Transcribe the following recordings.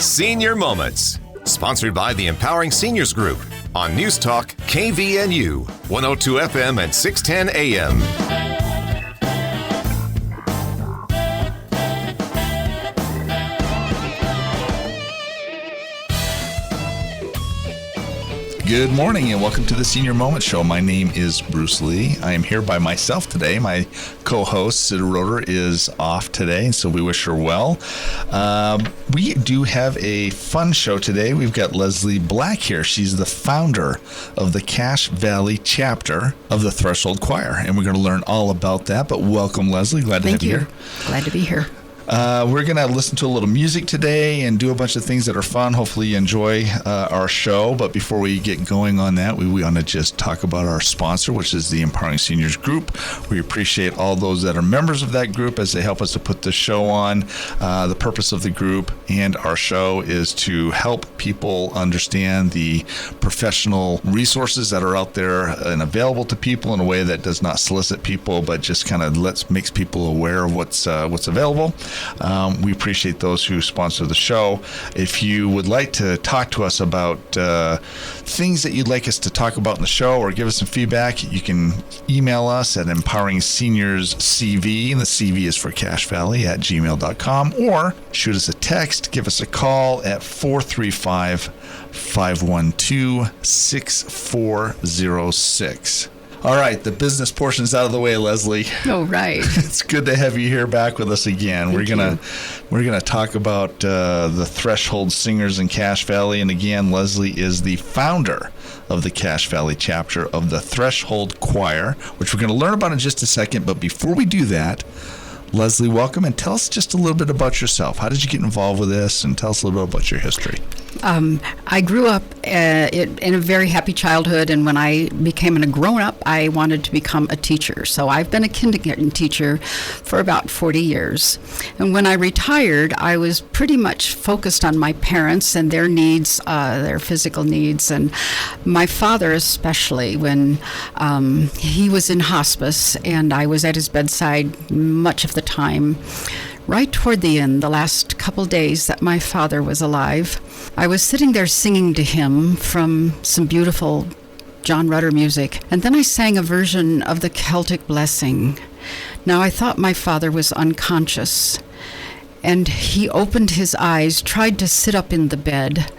Senior Moments, sponsored by the Empowering Seniors Group on News Talk KVNU, 102 FM and 610 AM. Good morning and welcome to the Senior Moment Show. My name is Bruce Lee. I am here by myself today. My co-host, Sid Roeder, is off today, so we wish her well. We do have a fun show today. We've got Leslie Black here. She's the founder of the Cache Valley chapter of the Threshold Choir, and we're going to learn all about that. But welcome, Leslie. Glad to have you here. Glad to be here. We're going to listen to a little music today and do a bunch of things that are fun. Hopefully you enjoy our show. But before we get going on that, we want to just talk about our sponsor, which is the Empowering Seniors Group. We appreciate all those that are members of that group as they help us to put the show on. The purpose of the group and our show is to help people understand the professional resources that are out there and available to people in a way that does not solicit people, but just kind of makes people aware of what's available. We appreciate those who sponsor the show. If you would like to talk to us about things that you'd like us to talk about in the show or give us some feedback, you can email us at empoweringseniors.cv, and the CV is for Cache Valley at gmail.com, or shoot us a text, give us a call at 435-512-6406. All right, the business portion's out of the way, Leslie. Oh, right. It's good to have you here back with us again. We're gonna talk about the Threshold Singers in Cache Valley, and again, Leslie is the founder of the Cache Valley chapter of the Threshold Choir, which we're going to learn about in just a second. But before we do that, Leslie, welcome, and tell us just a little bit about yourself. How did you get involved with this, and tell us a little bit about your history. I grew up in a very happy childhood, and when I became a grown-up, I wanted to become a teacher. So I've been a kindergarten teacher for about 40 years. And when I retired, I was pretty much focused on my parents and their needs, their physical needs, and my father especially, when he was in hospice and I was at his bedside much of the time. Right toward the end, the last couple days that my father was alive, I was sitting there singing to him from some beautiful John Rutter music, and then I sang a version of the Celtic Blessing. Now, I thought my father was unconscious, and he opened his eyes, tried to sit up in the bed,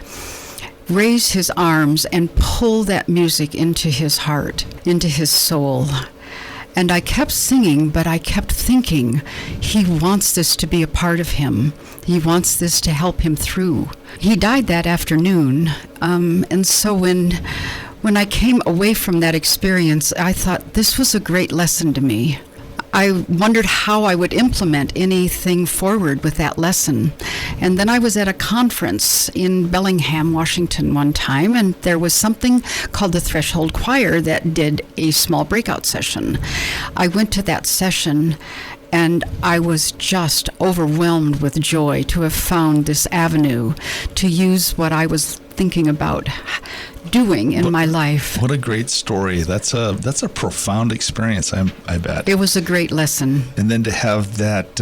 raise his arms, and pull that music into his heart, into his soul. And I kept singing, but I kept thinking, he wants this to be a part of him. He wants this to help him through. He died that afternoon, and so when I came away from that experience, I thought this was a great lesson to me. I wondered how I would implement anything forward with that lesson. And then I was at a conference in Bellingham, Washington one time, and there was something called the Threshold Choir that did a small breakout session. I went to that session, and I was just overwhelmed with joy to have found this avenue to use what I was thinking about doing in my life. What a great story. That's a profound experience, I bet. It was a great lesson. And then to have that,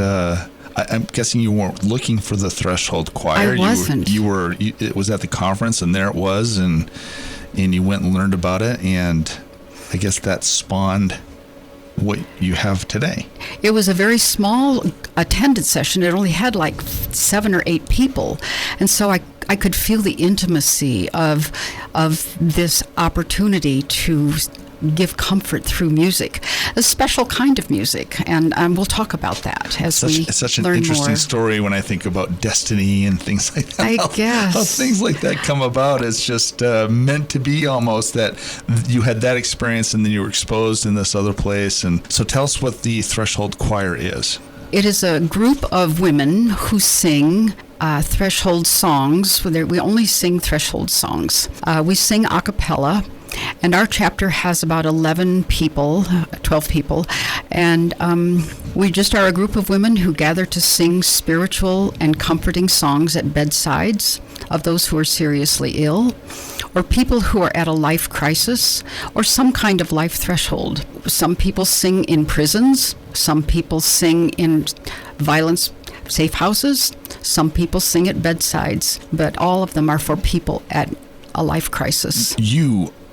I'm guessing you weren't looking for the Threshold Choir. I wasn't. It was at the conference, and there it was, and you went and learned about it, and I guess that spawned what you have today. It was a very small attendance session. It only had like 7 or 8 people, and so I could feel the intimacy of this opportunity to give comfort through music, a special kind of music, and we'll talk about that as we learn more. It's such an interesting story when I think about destiny and things like that. I guess. How things like that come about. It's just meant to be almost, that you had that experience and then you were exposed in this other place. And so tell us what the Threshold Choir is. It is a group of women who sing threshold songs. We only sing threshold songs. We sing a cappella. And our chapter has about 12 people, and we just are a group of women who gather to sing spiritual and comforting songs at bedsides of those who are seriously ill, or people who are at a life crisis, or some kind of life threshold. Some people sing in prisons, some people sing in violence safe houses. Some people sing at bedsides, but all of them are for people at a life crisis.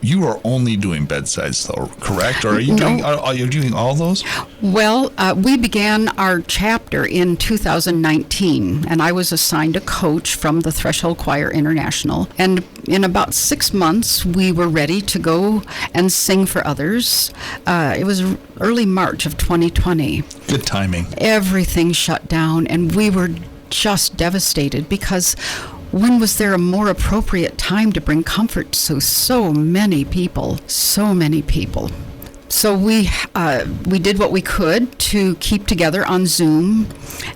You are only doing bedsides, though, correct? Or are you doing all those? Well, we began our chapter in 2019, and I was assigned a coach from the Threshold Choir International. And in about 6 months, we were ready to go and sing for others. It was early March of 2020. Good timing. Everything shut down, and we were just devastated because when was there a more appropriate time to bring comfort to so many people? So we did what we could to keep together on Zoom,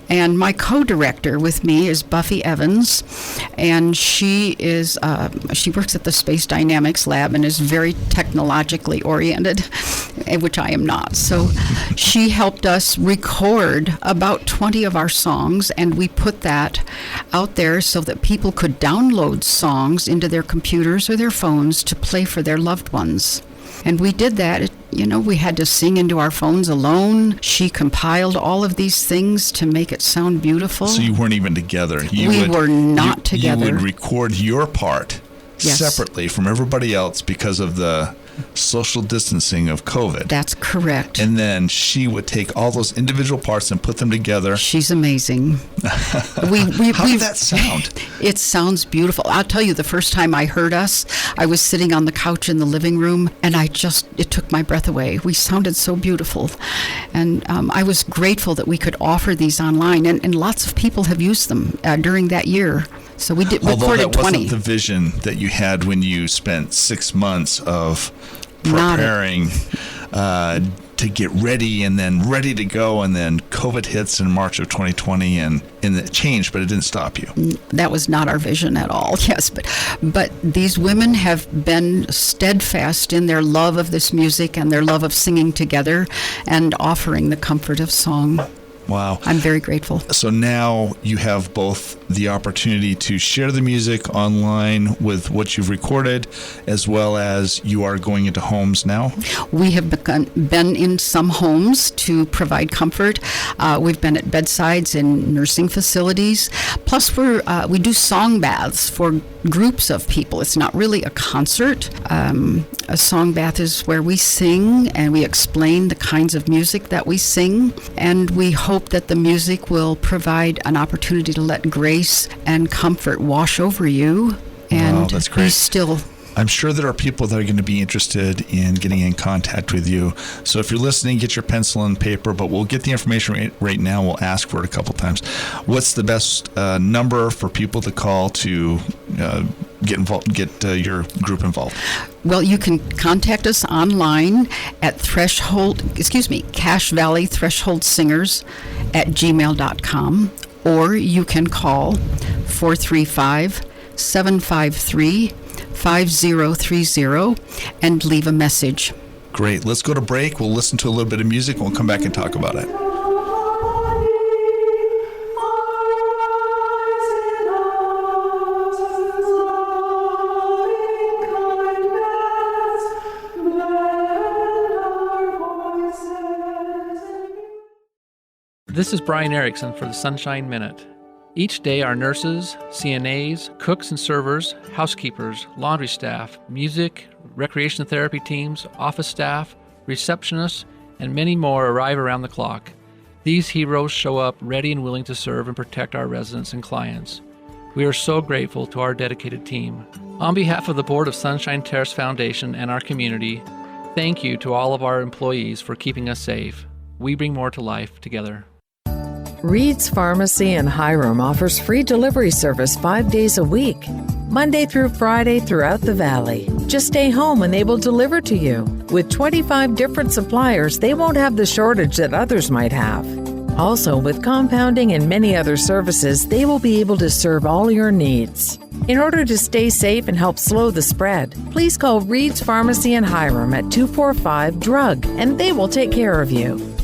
and my co-director with me is Buffy Evans, and she works at the Space Dynamics Lab and is very technologically oriented, which I am not. So she helped us record about 20 of our songs, and we put that out there so that people could download songs into their computers or their phones to play for their loved ones. And we did that. We had to sing into our phones alone. She compiled all of these things to make it sound beautiful. So you weren't even together. We were not together. You would record your part separately from everybody else because of the social distancing of COVID. That's correct. And then she would take all those individual parts and put them together. She's amazing. How did that sound? It sounds beautiful. I'll tell you, the first time I heard us, I was sitting on the couch in the living room, and it took my breath away. We sounded so beautiful. And I was grateful that we could offer these online, and lots of people have used them during that year. So we recorded 20. Although that wasn't the vision that you had when you spent 6 months of preparing to get ready and then ready to go, and then COVID hits in March of 2020, and it changed, but it didn't stop you. That was not our vision at all. Yes, but these women have been steadfast in their love of this music and their love of singing together and offering the comfort of song. Wow. I'm very grateful. So now you have both the opportunity to share the music online with what you've recorded, as well as you are going into homes now? We have been in some homes to provide comfort. We've been at bedsides in nursing facilities. Plus, we do song baths for groups of people. It's not really a concert. A song bath is where we sing and we explain the kinds of music that we sing, and we hope that the music will provide an opportunity to let grace and comfort wash over you. And wow, that's great. Be still. I'm sure there are people that are going to be interested in getting in contact with you. So if you're listening, get your pencil and paper, but we'll get the information right now. We'll ask for it a couple times. What's the best number for people to call to get involved, get your group involved? Well, you can contact us online at Cache Valley Threshold Singers at gmail.com, or you can call 435-753-5030 and leave a message. Great. Let's go to break. We'll listen to a little bit of music and we'll come back and talk about it. This is Brian Erickson for the Sunshine Minute. Each day, our nurses, CNAs, cooks and servers, housekeepers, laundry staff, music, recreation therapy teams, office staff, receptionists, and many more arrive around the clock. These heroes show up ready and willing to serve and protect our residents and clients. We are so grateful to our dedicated team. On behalf of the Board of Sunshine Terrace Foundation and our community, thank you to all of our employees for keeping us safe. We bring more to life together. Reed's Pharmacy in Hiram offers free delivery service 5 days a week, Monday through Friday throughout the valley. Just stay home and they will deliver to you. With 25 different suppliers, they won't have the shortage that others might have. Also, with compounding and many other services, they will be able to serve all your needs. In order to stay safe and help slow the spread, please call Reed's Pharmacy in Hiram at 245-DRUG, and they will take care of you.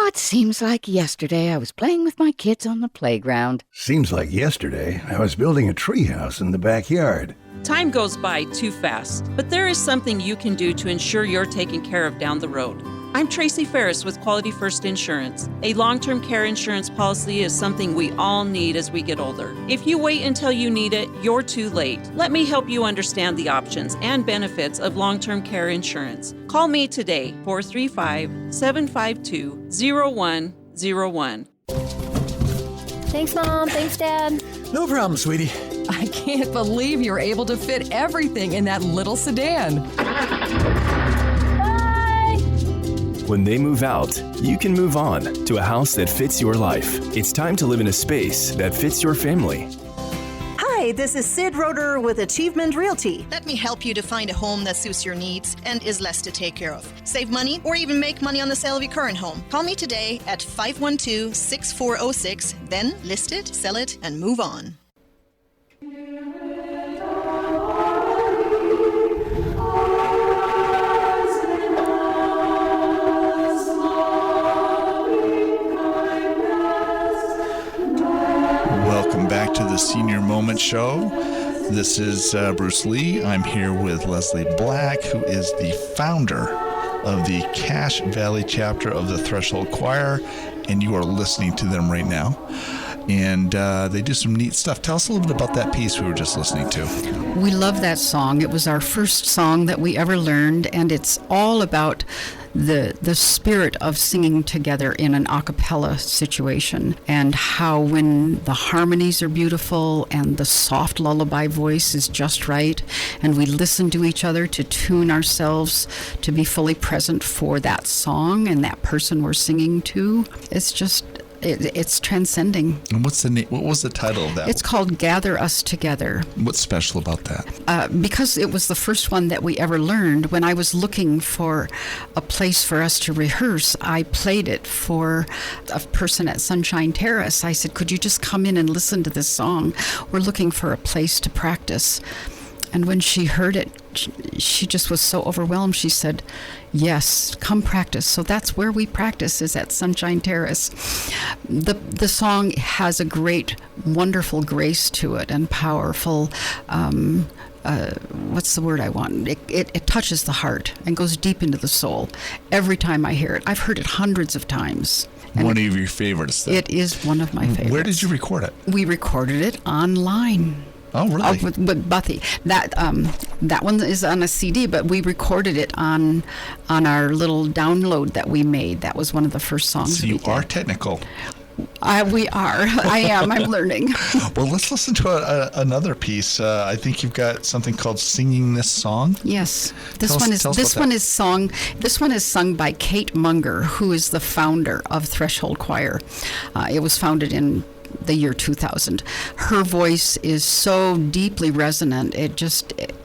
It seems like yesterday I was playing with my kids on the playground. Seems like yesterday I was building a treehouse in the backyard. Time goes by too fast, but there is something you can do to ensure you're taken care of down the road. I'm Tracy Ferris with Quality First Insurance. A long-term care insurance policy is something we all need as we get older. If you wait until you need it, you're too late. Let me help you understand the options and benefits of long-term care insurance. Call me today, 435-752-0101. Thanks, Mom. Thanks, Dad. No problem, sweetie. I can't believe you're able to fit everything in that little sedan. When they move out, you can move on to a house that fits your life. It's time to live in a space that fits your family. Hi, this is Sid Roeder with Achievement Realty. Let me help you to find a home that suits your needs and is less to take care of. Save money or even make money on the sale of your current home. Call me today at 512-6406, then list it, sell it, and move on. Welcome back to the Senior Moment Show. This is Bruce Lee. I'm here with Leslie Black, who is the founder of the Cache Valley chapter of the Threshold Choir, and you are listening to them right now. And they do some neat stuff. Tell us a little bit about that piece we were just listening to. We love that song. It was our first song that we ever learned, and it's all about the spirit of singing together in an a cappella situation, and how when the harmonies are beautiful and the soft lullaby voice is just right, and we listen to each other to tune ourselves to be fully present for that song and that person we're singing to. It's just it's transcending. And what was the title of that? It's called Gather Us Together. What's special about that? Because it was the first one that we ever learned. When I was looking for a place for us to rehearse, I played it for a person at Sunshine Terrace. I said, could you just come in and listen to this song? We're looking for a place to practice. And when she heard it, she just was so overwhelmed. She said, yes, come practice. So that's where we practice, is at Sunshine Terrace. The song has a great, wonderful grace to it and powerful, what's the word I want? It touches the heart and goes deep into the soul. Every time I hear it, I've heard it hundreds of times. And one of your favorites, then. It is one of my favorites. Where did you record it? We recorded it online. Oh, really? With Buffy. That one is on a CD, but we recorded it on our little download that we made. That was one of the first songs. So you are technical. We are. I am. I'm learning. Well, let's listen to another piece. I think you've got something called "Singing This Song." Yes. This one is sung by Kate Munger, who is the founder of Threshold Choir. It was founded in the year 2000. Her voice is so deeply resonant.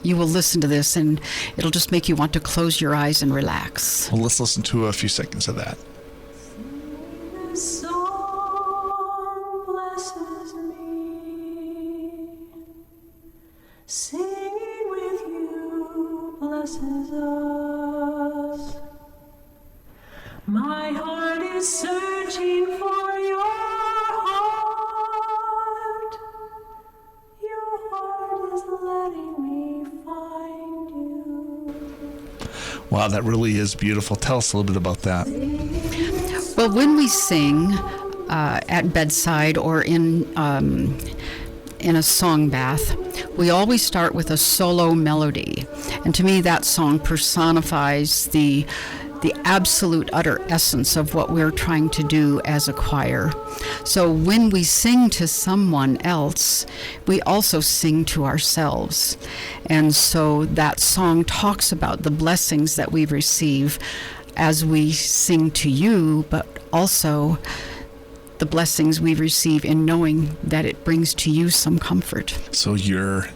You will listen to this and it'll just make you want to close your eyes and relax. Well, let's listen to a few seconds of that. This song blesses me. Singing with you blesses us. My heart is searching for your heart. Your heart is letting me find you. Wow, that really is beautiful. Tell us a little bit about that. Well, when we sing at bedside or in a song bath, we always start with a solo melody. And to me, that song personifies the absolute utter essence of what we're trying to do as a choir. So when we sing to someone else, we also sing to ourselves. And so that song talks about the blessings that we receive as we sing to you, but also the blessings we receive in knowing that it brings to you some comfort. So you're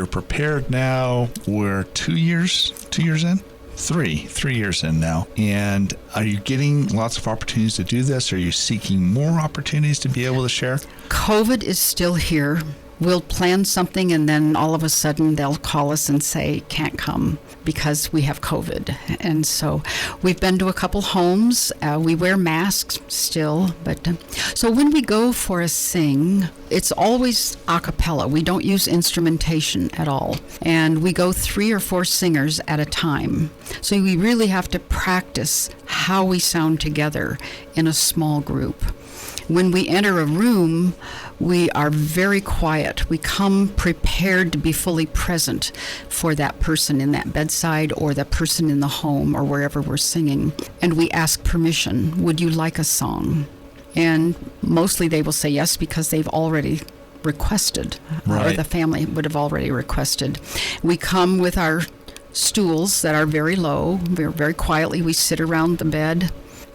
prepared now. We're 2 years in? 3 years in now. And are you getting lots of opportunities to do this? Are you seeking more opportunities to be able to share? COVID is still here. we'll plan something and then all of a sudden they'll call us and say, can't come because we have COVID. And so we've been to a couple homes. We wear masks still. But so when we go for a sing, it's always a cappella. We don't use instrumentation at all. And we go 3 or 4 singers at a time. So we really have to practice how we sound together in a small group. When we enter a room, we are very quiet. We come prepared to be fully present for that person in that bedside or the person in the home or wherever we're singing. And we ask permission. Would you like a song? And mostly they will say yes because they've already requested, or the family would have already requested. We come with our stools that are very low. Very quietly we sit around the bed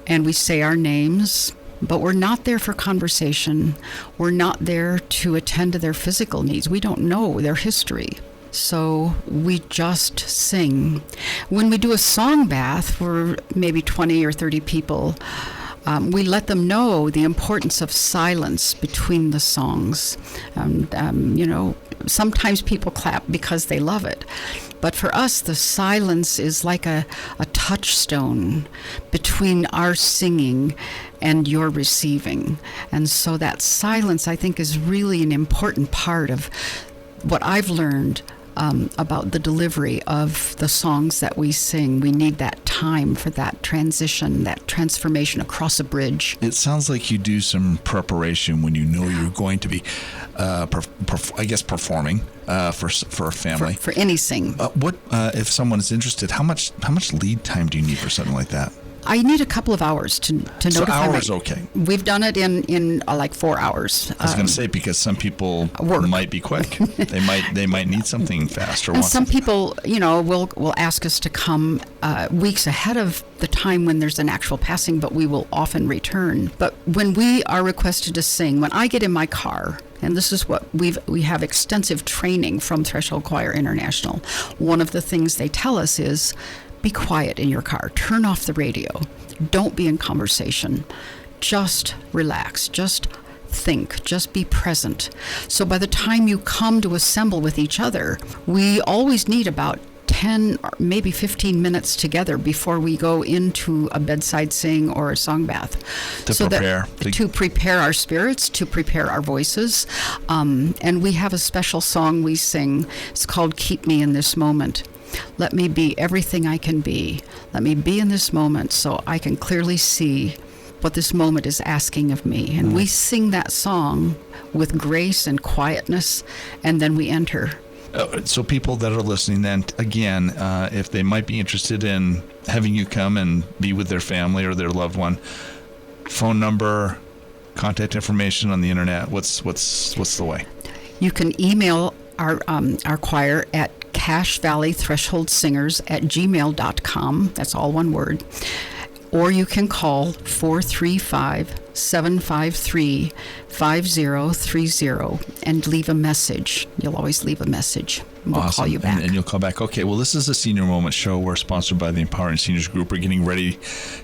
and we say our names. But we're not there for conversation. We're not there to attend to their physical needs. We don't know their history. So we just sing. When we do a song bath for maybe 20 or 30 people, we let them know the importance of silence between the songs. Sometimes people clap because they love it. But for us, the silence is like a touchstone between our singing and your receiving. And so that silence, I think, is really an important part of what I've learned about the delivery of the songs that we sing. We need that time for that transition, that transformation across a bridge. It sounds like you do some preparation when you know you're going to be, performing for a family. For any sing. What if someone is interested? How much lead time do you need for something like that? I need a couple of hours to notify. So hours, okay. We've done it in like 4 hours. I was going to say, because some people might be quick. They might need something faster. And some people, will ask us to come weeks ahead of the time when there's an actual passing, but we will often return. But when we are requested to sing, when I get in my car, and this is what we have extensive training from Threshold Choir International, one of the things they tell us is, be quiet in your car. Turn off the radio. Don't be in conversation. Just relax. Just think. Just be present. So by the time you come to assemble with each other, we always need about 10 or maybe 15 minutes together before we go into a bedside sing or a song bath. To prepare our spirits, to prepare our voices. And we have a special song we sing. It's called Keep Me in This Moment. Let me be everything I can be. Let me be in this moment so I can clearly see what this moment is asking of me. And we sing that song with grace and quietness, and then we enter. So people that are listening then, again, if they might be interested in having you come and be with their family or their loved one, phone number, contact information on the internet, what's the way? You can email our choir at Cache Valley Threshold Singers at gmail.com. That's all one word. Or you can call 435-753-5030 and leave a message. You'll always leave a message. We'll call you back. And you'll call back. Okay, well, this is a Senior Moment show. We're sponsored by the Empowering Seniors Group. We're getting ready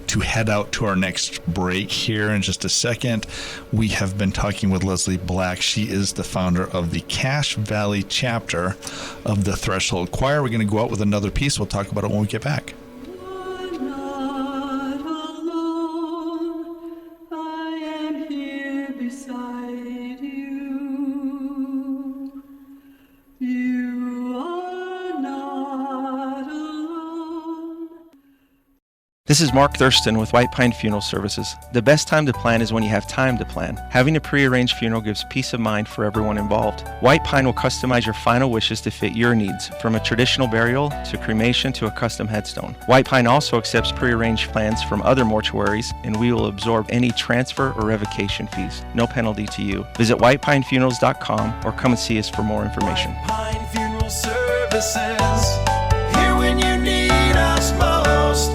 to head out to our next break here in just a second. We have been talking with Leslie Black. She is the founder of the Cache Valley chapter of the Threshold Choir. We're going to go out with another piece. We'll talk about it when we get back. This is Mark Thurston with White Pine Funeral Services. The best time to plan is when you have time to plan. Having a pre-arranged funeral gives peace of mind for everyone involved. White Pine will customize your final wishes to fit your needs, from a traditional burial to cremation to a custom headstone. White Pine also accepts pre-arranged plans from other mortuaries, and we will absorb any transfer or revocation fees. No penalty to you. Visit whitepinefunerals.com or come and see us for more information. White Pine Funeral Services, here when you need us most.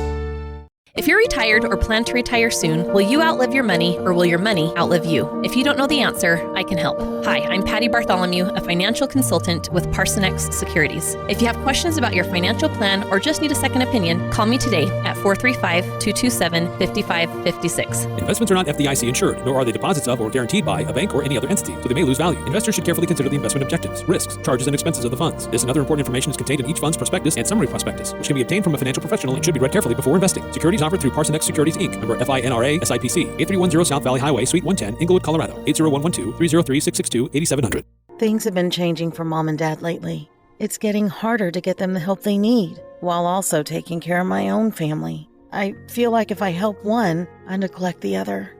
If you're retired or plan to retire soon, will you outlive your money or will your money outlive you? If you don't know the answer, I can help. Hi, I'm Patty Bartholomew, a financial consultant with Parsonex Securities. If you have questions about your financial plan or just need a second opinion, call me today at 435-227-5556. Investments are not FDIC insured, nor are they deposits of or guaranteed by a bank or any other entity, so they may lose value. Investors should carefully consider the investment objectives, risks, charges, and expenses of the funds. This and other important information is contained in each fund's prospectus and summary prospectus, which can be obtained from a financial professional and should be read carefully before investing. Securities offered through Parsonex Securities, Inc., member FINRA, SIPC, 8310 South Valley Highway, Suite 110, Inglewood, Colorado, 80112-303-662-8700. Things have been changing for Mom and Dad lately. It's getting harder to get them the help they need, while also taking care of my own family. I feel like if I help one, I neglect the other.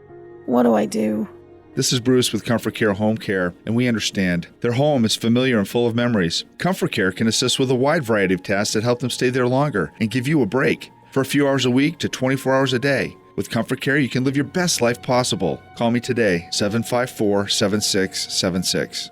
What do I do? This is Bruce with Comfort Care Home Care, and we understand. Their home is familiar and full of memories. Comfort Care can assist with a wide variety of tasks that help them stay there longer and give you a break. For a few hours a week to 24 hours a day. With Comfort Care, you can live your best life possible. Call me today, 754-7676.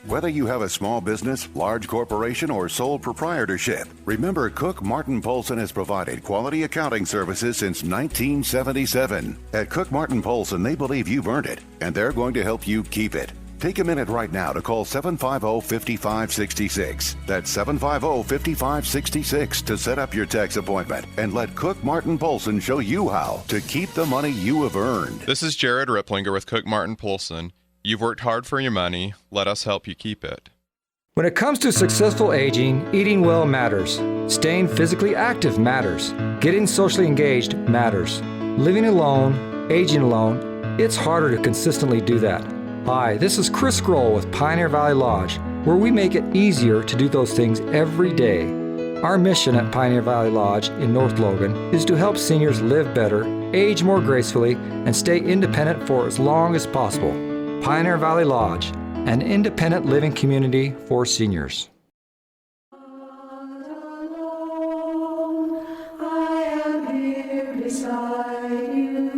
Whether you have a small business, large corporation, or sole proprietorship, remember Cook Martin Polson has provided quality accounting services since 1977. At Cook Martin Polson, they believe you've earned it, and they're going to help you keep it. Take a minute right now to call 750-5566. That's 750-5566 to set up your tax appointment and let Cook Martin Polson show you how to keep the money you have earned. This is Jared Ripplinger with Cook Martin Polson. You've worked hard for your money. Let us help you keep it. When it comes to successful aging, eating well matters. Staying physically active matters. Getting socially engaged matters. Living alone, aging alone, it's harder to consistently do that. Hi, this is Chris Grohl with Pioneer Valley Lodge, where we make it easier to do those things every day. Our mission at Pioneer Valley Lodge in North Logan is to help seniors live better, age more gracefully, and stay independent for as long as possible. Pioneer Valley Lodge, an independent living community for seniors. I am here beside you.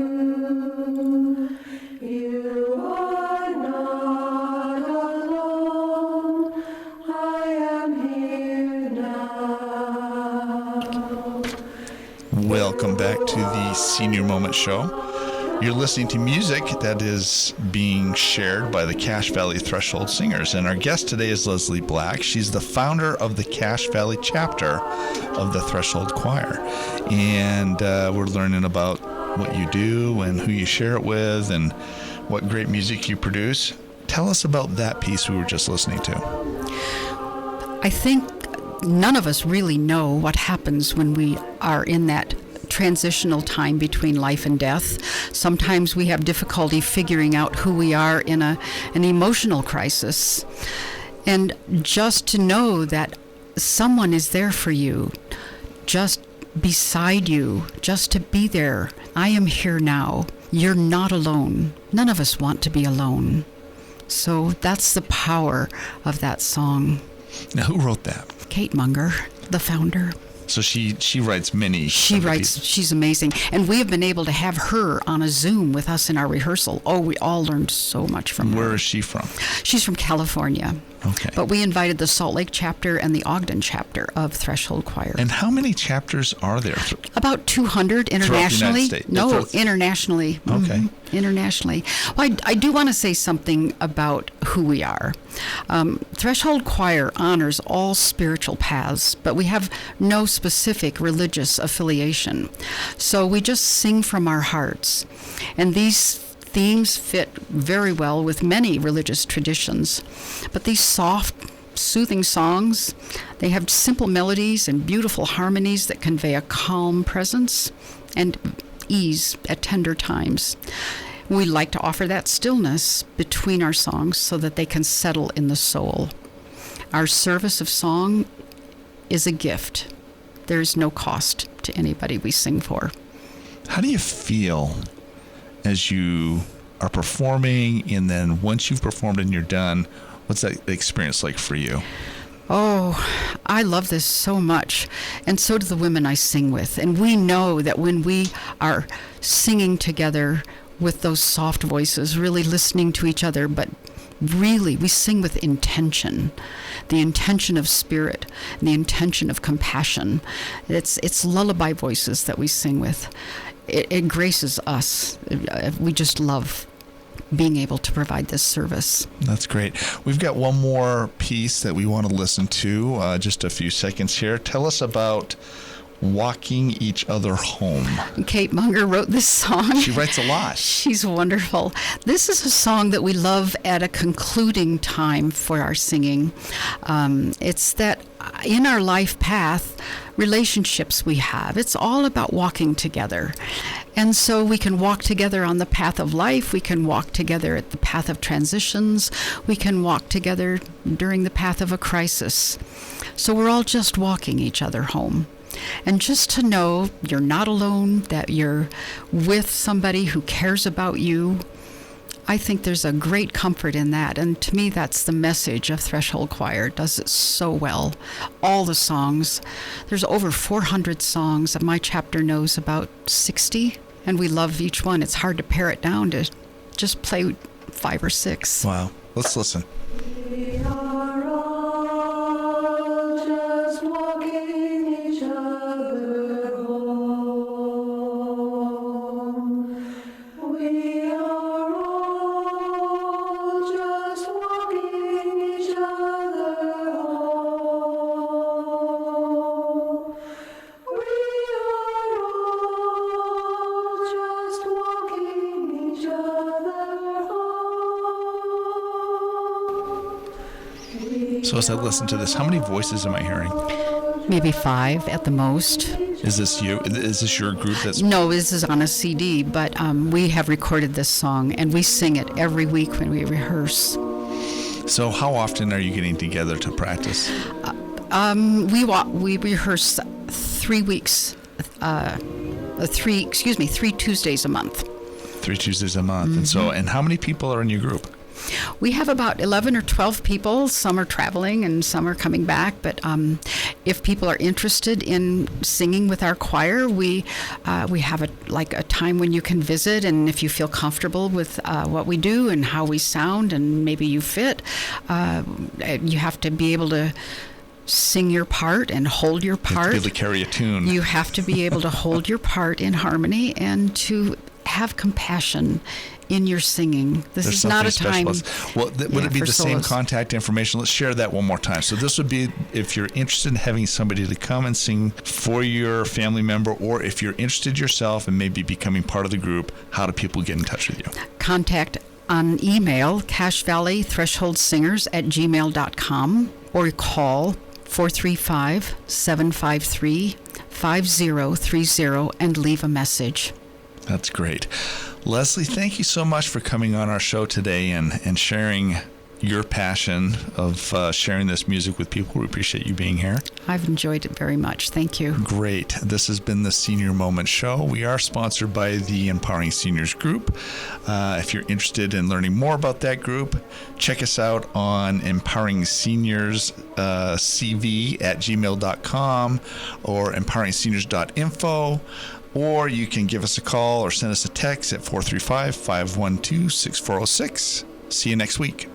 You are not alone. I am here now. Welcome back to the Senior Moment Show. You're listening to music that is being shared by the Cache Valley Threshold Singers. And our guest today is Leslie Black. She's the founder of the Cache Valley chapter of the Threshold Choir. And we're learning about what you do and who you share it with and what great music you produce. Tell us about that piece we were just listening to. I think none of us really know what happens when we are in that transitional time between life and death. Sometimes we have difficulty figuring out who we are in an emotional crisis. And just to know that someone is there for you, just beside you, just to be there. I am here now. You're not alone. None of us want to be alone. So that's the power of that song. Now, who wrote that? Kate Munger, the founder. So she writes many. She's amazing. And we have been able to have her on a Zoom with us in our rehearsal. Oh, we all learned so much from her. Where is she from? She's from California. Okay. But we invited the Salt Lake chapter and the Ogden chapter of Threshold Choir. And how many chapters are there? About 200 internationally. Throughout the United States? No, internationally. Okay. Internationally. Well, I do want to say something about who we are. Threshold Choir honors all spiritual paths, but we have no specific religious affiliation. So we just sing from our hearts. And these themes fit very well with many religious traditions. But these soft, soothing songs, they have simple melodies and beautiful harmonies that convey a calm presence and ease at tender times. We like to offer that stillness between our songs so that they can settle in the soul. Our service of song is a gift. There is no cost to anybody we sing for. How do you feel as you are performing, and then once you've performed and you're done, what's that experience like for you? Oh, I love this so much, and so do the women I sing with. And we know that when we are singing together with those soft voices, really listening to each other, but really, we sing with intention, the intention of spirit, and the intention of compassion. It's lullaby voices that we sing with. It graces us. We just love being able to provide this service. That's great. We've got one more piece that we want to listen to, just a few seconds here. Tell us about Walking Each Other Home. Kate Munger wrote this song. She writes a lot. She's wonderful. This is a song that we love at a concluding time for our singing. It's that in our life path, relationships we have, it's all about walking together. And so we can walk together on the path of life. We can walk together at the path of transitions. We can walk together during the path of a crisis. So we're all just walking each other home. And just to know you're not alone, that you're with somebody who cares about you, I think there's a great comfort in that. And to me, that's the message of Threshold Choir. It does it so well. All the songs. There's over 400 songs. My chapter knows about 60, and we love each one. It's hard to pare it down to just play 5 or 6. Wow. Let's listen. We are all just walking each other home. We are all just walking each other home. We are all just walking each other home. So as I listen to this, how many voices am I hearing? Maybe 5 at the most. Is this you? Is this your group? No, this is on a CD, but we have recorded this song, and we sing it every week when we rehearse. So how often are you getting together to practice? We rehearse 3 weeks, 3 Tuesdays a month. 3 Tuesdays a month. Mm-hmm. And how many people are in your group? We have about 11 or 12 people. Some are traveling and some are coming back. But if people are interested in singing with our choir, we have a time when you can visit. And if you feel comfortable with what we do and how we sound, and maybe you fit, you have to be able to sing your part and hold your part. You have to be able to carry a tune. You have to be able to hold your part in harmony and to have compassion in your singing. This is not a time. Would it be the same contact information? Let's share that one more time. So this would be if you're interested in having somebody to come and sing for your family member, or if you're interested yourself and maybe becoming part of the group, how do people get in touch with you? Contact on email, cashvalleythresholdsingers@gmail.com, or call 435-753-5030 and leave a message. That's great. Leslie, thank you so much for coming on our show today and sharing your passion of sharing this music with people. We appreciate you being here. I've enjoyed it very much. Thank you. Great. This has been the Senior Moment Show. We are sponsored by the Empowering Seniors Group. If you're interested in learning more about that group, check us out on empoweringseniors.cv@gmail.com or empoweringseniors.info. Or you can give us a call or send us a text at 435-512-6406. See you next week.